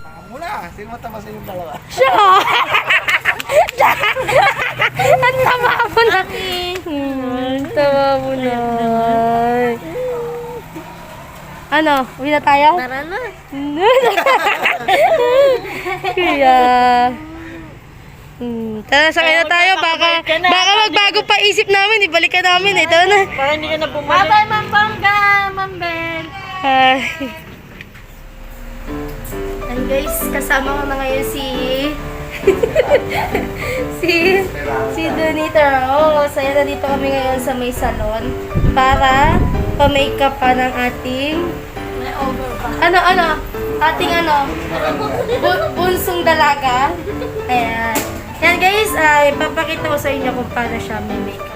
Muna, sino mataba sa inyong dalawa? Siya! Ang tama mo na. Tama mo na. Ano? Uwi na tayo? Tara na. Kaya... Tara, sakay na tayo. Baka magbago pa isip namin. Ibalik ka namin eh. Tara na. Para hindi ka na bumalik. Bye-bye, Ma'am Bangga, Ma'am Bel. Ay. And guys, kasama ko na ngayon si Donator. Oh, saya na dito kami ngayon sa may salon para pa-makeup pa ng ating may over pa. ating bunsong dalaga. Ayan. Yan guys, ipapakita ko sa inyo kung paano siya may makeup.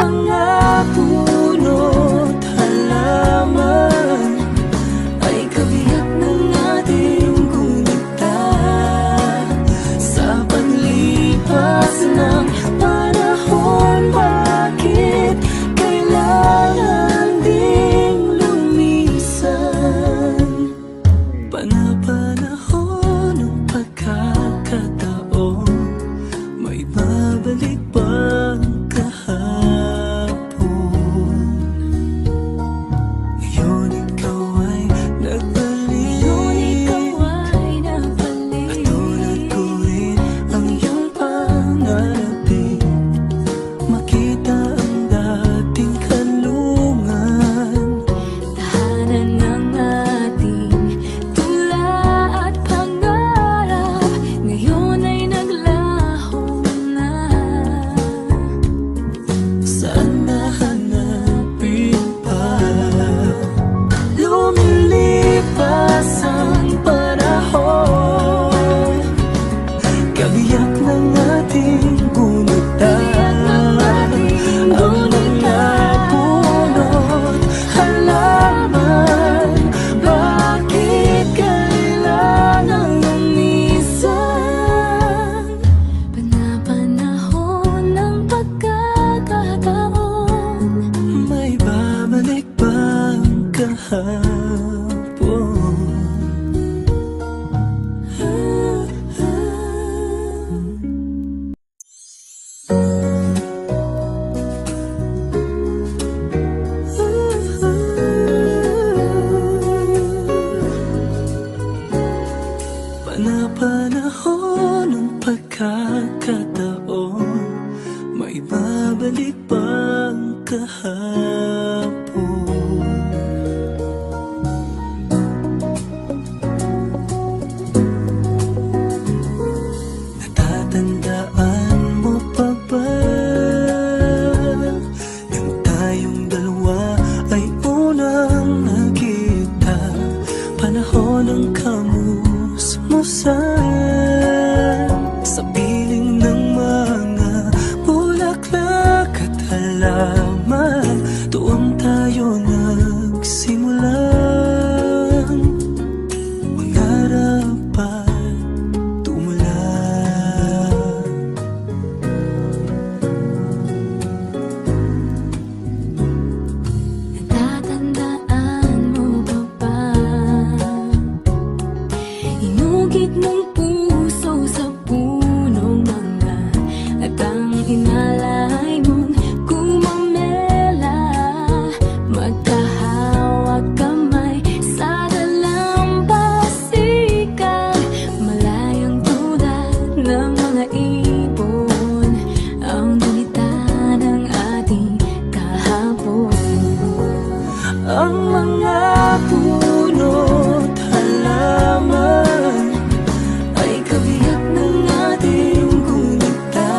mga puno't halaman ay kabiyak ng ating gunita. Sa paglipas ng panahon, bakit kailangan ding lumisan? Panapanahon ng pagkakataon, may babalik bang kahapon? Ngayon ikaw ay nagbalik, at tulad ko rin ang iyong pangarapin. Makita ang dating kanlungan, Tahanan ng ating tula at pangarap, ngayon ay naglaho na. saan nahanapin pa? Lumilipas ang panahon, kabiyak ng ating gunita. Ang mga puno't halaman, bakit kailangan lumisan? Panapanahon ng pagkakataon, May babalik bang kahapon? Panapanahon ng pagkakataon, may babalik bang kahapon? Natatandaan mo pa ba nang tayong dalawa ay unang nagkita? Panahon ng kamusmusan, sa piling ng mga bulaklak at halaman, doon tayo nagsimulang mangarap at tumulan. natatandaan mo ba ba? Inugit mong puso sa punong mangga, at ang inalay mong gumamela. Magkahawak kamay sa dalampasigan, malayang tulad ng mga ibon, ang gunita ng ating kahapon. Ang mga puno't halaman ay kabiyak ng ating gunita.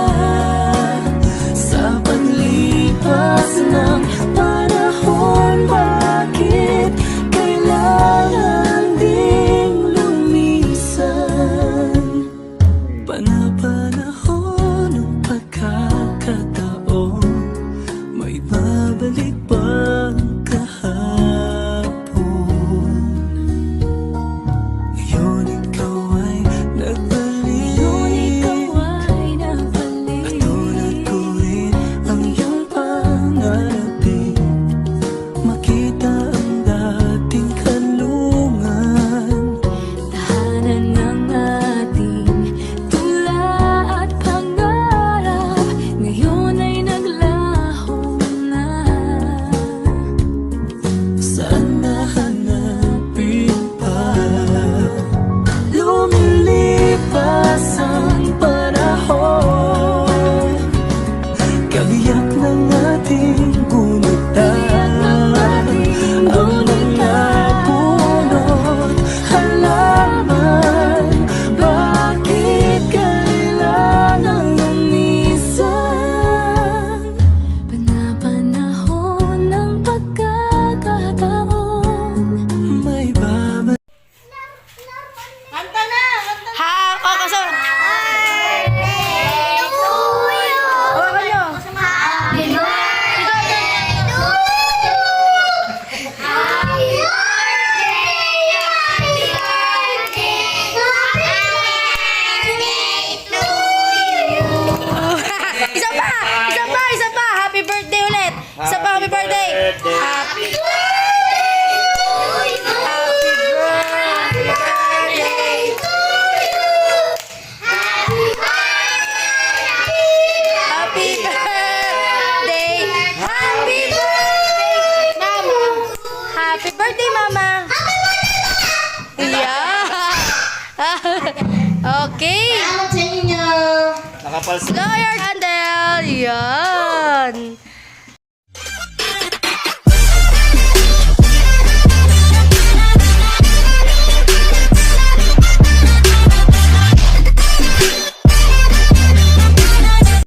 Sa paglipas ng panahon, bakit kailangan ding lumisan? Panapanahon ng pagkakataon, may babalik bang kahapon? Ngayon ikaw ay nagbalik, at tulad ko rin ang iyong pangarapin. Makita ang dating kanlungan, Tahanan ng ating tula at pangarap, ngayon ay naglaho na. Happy birthday! Happy Happy birthday! Happy birthday, Mama! Happy birthday, Mama! Yeah! Okay! Nakapals. Blow your candle! Yan!